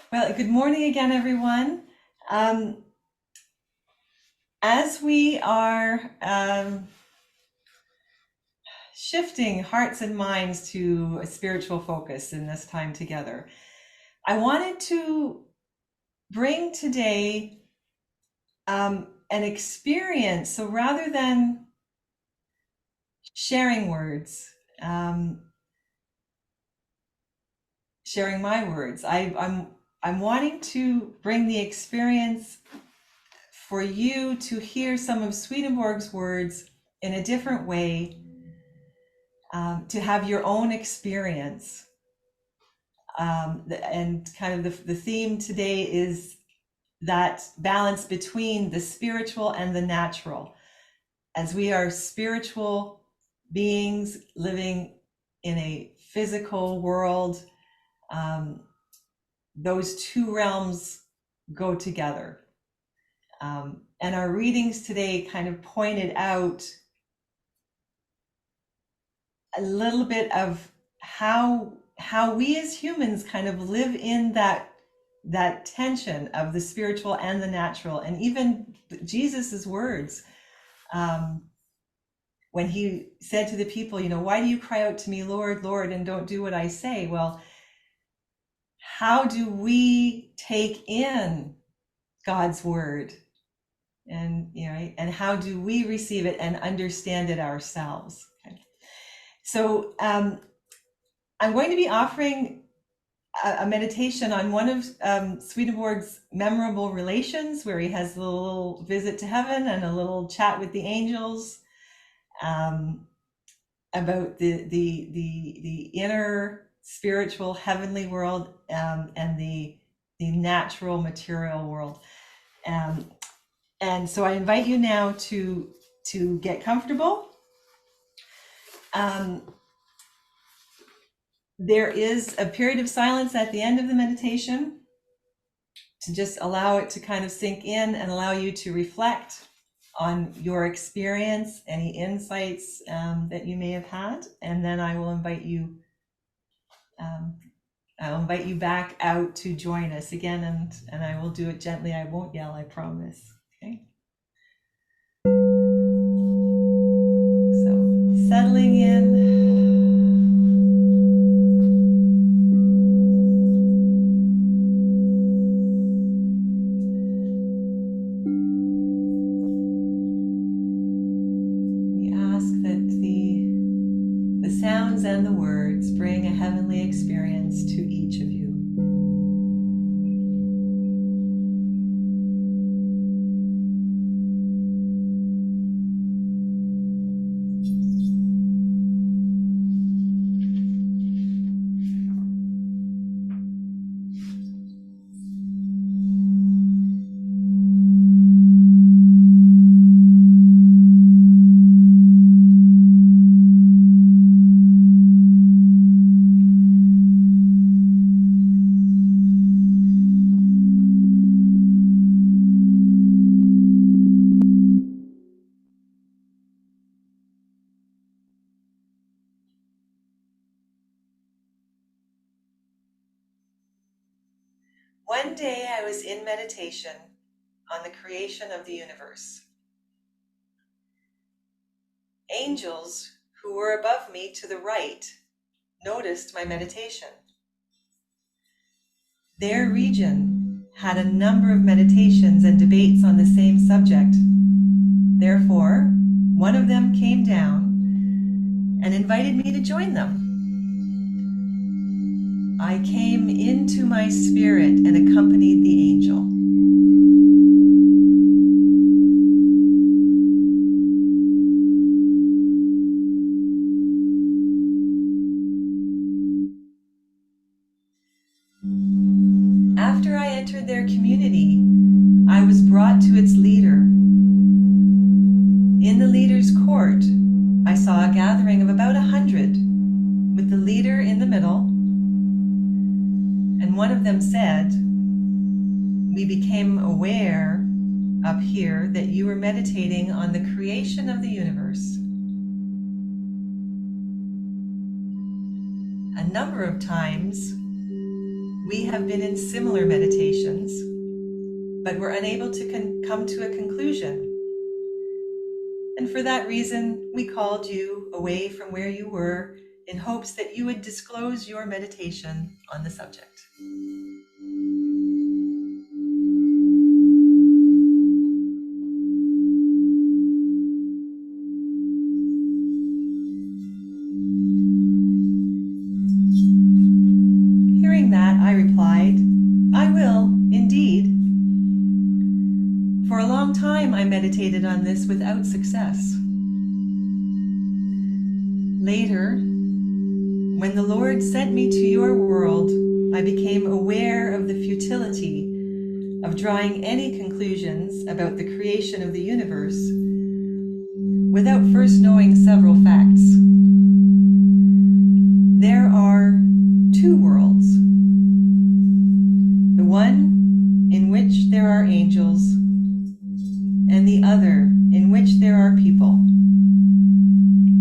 Well, good morning again, everyone. Um, as we are shifting hearts and minds to a spiritual focus in this time together, I wanted to bring today an experience. So rather than sharing words, sharing my words, I'm wanting to bring the experience for you to hear some of Swedenborg's words in a different way, to have your own experience. And kind of the theme today is that balance between the spiritual and the natural. As we are spiritual beings living in a physical world, those two realms go together. And our readings today kind of pointed out a little bit of how we as humans kind of live in that tension of the spiritual and the natural. And even Jesus's words, when he said to the people, why do you cry out to me, Lord, Lord, and don't do what I say? Well, how do we take in God's word? And and how do we receive it and understand it ourselves? Okay. So I'm going to be offering a meditation on one of Swedenborg's memorable relations, where he has a little visit to heaven and a little chat with the angels, about the inner spiritual heavenly world, and the natural material world. And so I invite you now to get comfortable. There is a period of silence at the end of the meditation to just allow it to kind of sink in and allow you to reflect on your experience, any insights that you may have had. And then I will invite you back out to join us again, and I will do it gently. I won't yell, I promise. Okay. So settling in. Sounds and the words bring a heavenly experience to each of you. One day I was in meditation on the creation of the universe. Angels who were above me to the right noticed my meditation. Their region had a number of meditations and debates on the same subject. Therefore, one of them came down and invited me to join them. I came into my spirit and accompanied the angel. After I entered their community, I was brought to its leader. In the leader's court, I saw a gathering of about 100, with the leader in the middle. And one of them said, "We became aware up here that you were meditating on the creation of the universe. A number of times We have been in similar meditations, but were unable to come to a conclusion. And for that reason, we called you away from where you were in hopes that you would disclose your meditation on the subject. Hearing that, I replied, I will, indeed. For a long time, I meditated on this without success. Later, when the Lord sent me to your world, I became aware of the futility of drawing any conclusions about the creation of the universe without first knowing several facts. There are two worlds. The one in which there are angels, and the other in which there are people.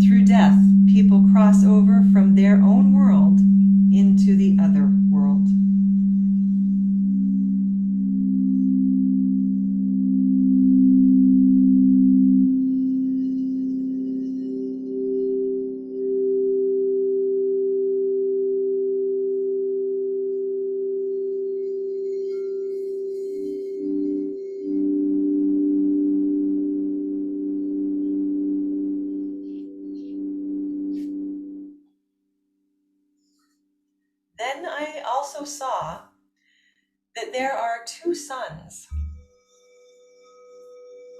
Through death, people cross over from their own world into the other world. Then I also saw that there are two suns.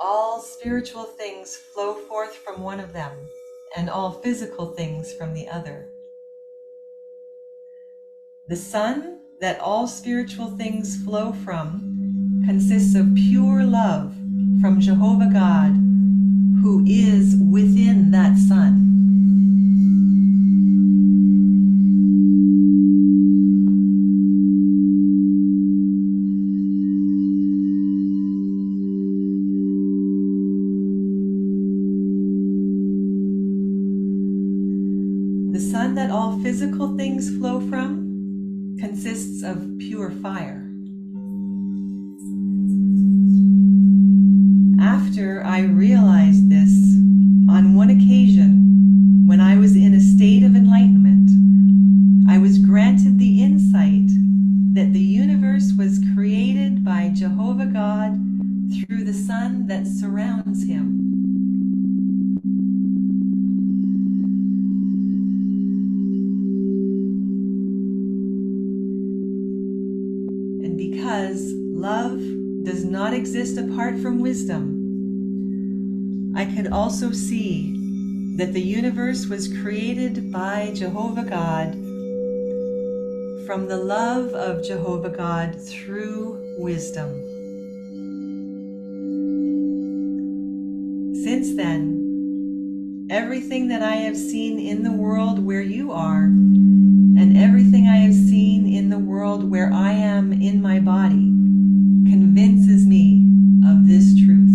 All spiritual things flow forth from one of them, and all physical things from the other. The sun that all spiritual things flow from consists of pure love from Jehovah God, who is within that sun. The sun that all physical things flow from consists of pure fire. After I realized this, on one occasion, when I was in a state of enlightenment, I was granted the insight that the universe was created by Jehovah God through the sun that surrounds him. And because love does not exist apart from wisdom, I could also see that the universe was created by Jehovah God from the love of Jehovah God through wisdom. Since then, everything that I have seen in the world where you are, and everything I have seen in the world where I am in my body, convinces me of this truth.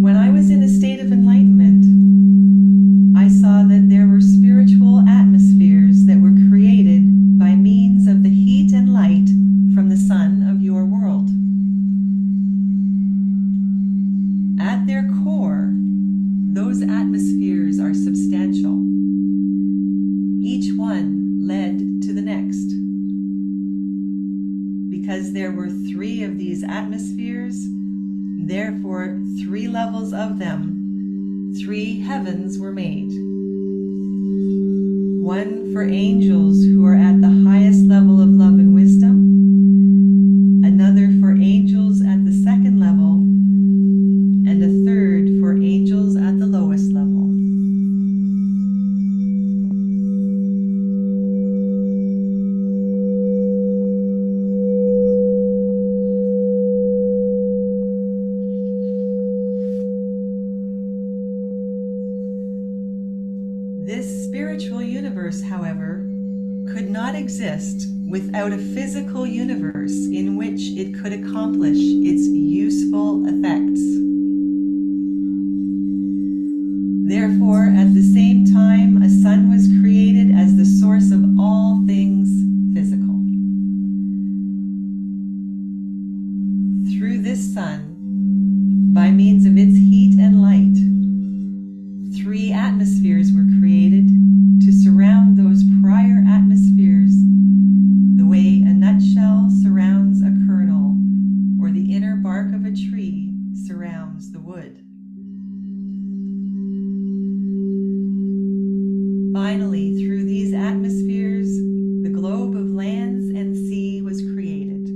When I was in a state of enlightenment, I saw that there were spiritual atmospheres that were created by means of the heat and light from the sun of your world. At their core, those atmospheres are substantial. Each one led to the next. Because there were 3 of these atmospheres, therefore 3 levels of them, 3 heavens were made. One for angels who are at the highest level of love and wisdom, another for angels at the 2nd level, and a 3rd for angels at the lowest level. This spiritual universe, however, could not exist without a physical universe in which it could accomplish its useful effects. Therefore, at the same time, a sun was created as the source of all things physical. Through this sun, by means of its heat and light, 3 atmospheres were created to surround those prior atmospheres the way a nutshell surrounds a kernel, or the inner bark of a tree surrounds the wood. Finally, through these atmospheres, the globe of lands and sea was created.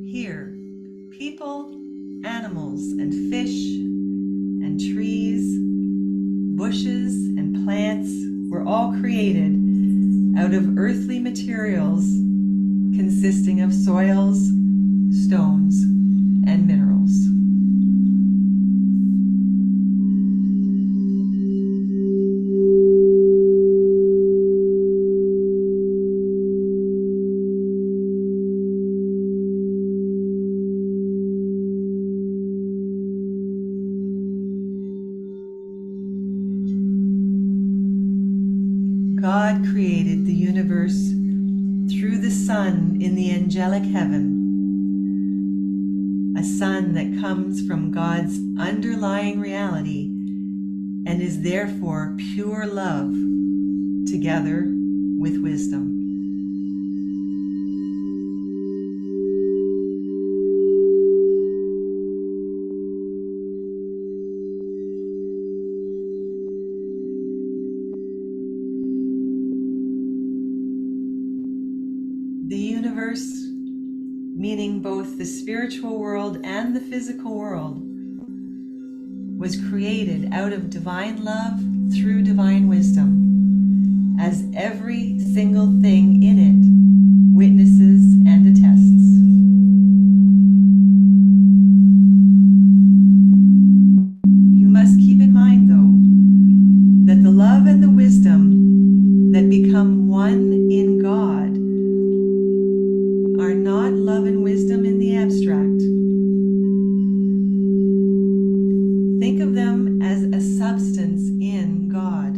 Here, people, animals, and fish, and trees, bushes, and plants were all created out of earthly materials consisting of soils, stones, and minerals. God created the universe through the sun in the angelic heaven, a sun that comes from God's underlying reality and is therefore pure love, together with wisdom. The universe, meaning both the spiritual world and the physical world, was created out of divine love through divine wisdom, as every single thing in it witnesses and attests. You must keep in mind, though, that the love and the wisdom that become one in God are not love and wisdom in the abstract. Think of them as a substance in God.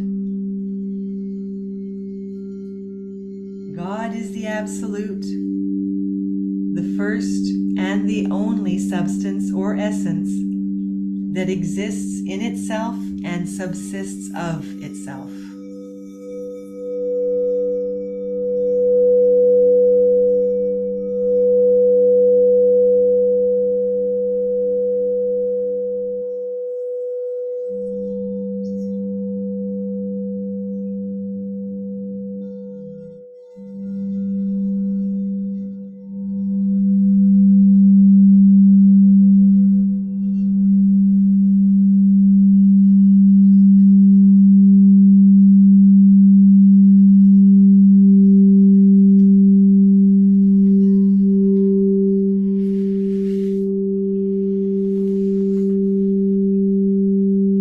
God is the absolute, the first and the only substance or essence that exists in itself and subsists of itself.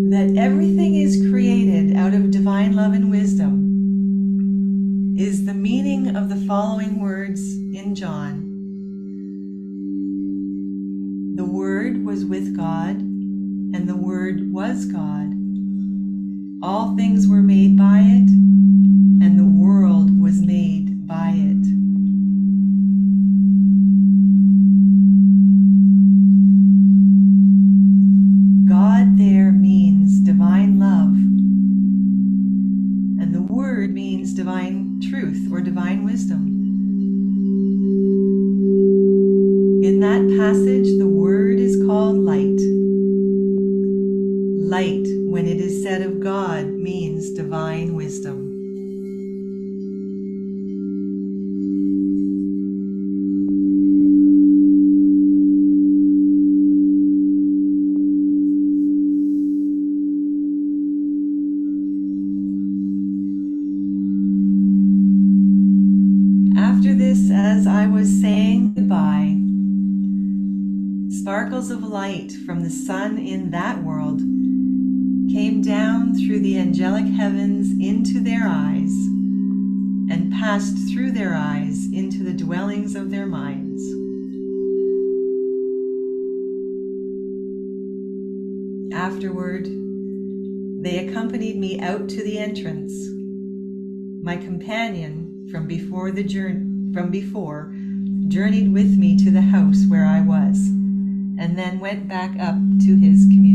That everything is created out of divine love and wisdom is the meaning of the following words in John. The Word was with God, and the Word was God. All things were made by it, and the world was made by it. God there means divine love, and the Word means divine truth or divine wisdom. In that passage, the Word is called light. Light, when it is said of God, means divine wisdom. After this, as I was saying goodbye, sparkles of light from the sun in that world came down through the angelic heavens into their eyes, and passed through their eyes into the dwellings of their minds. Afterward, they accompanied me out to the entrance. My companion from before journeyed with me to the house where I was, and then went back up to his community.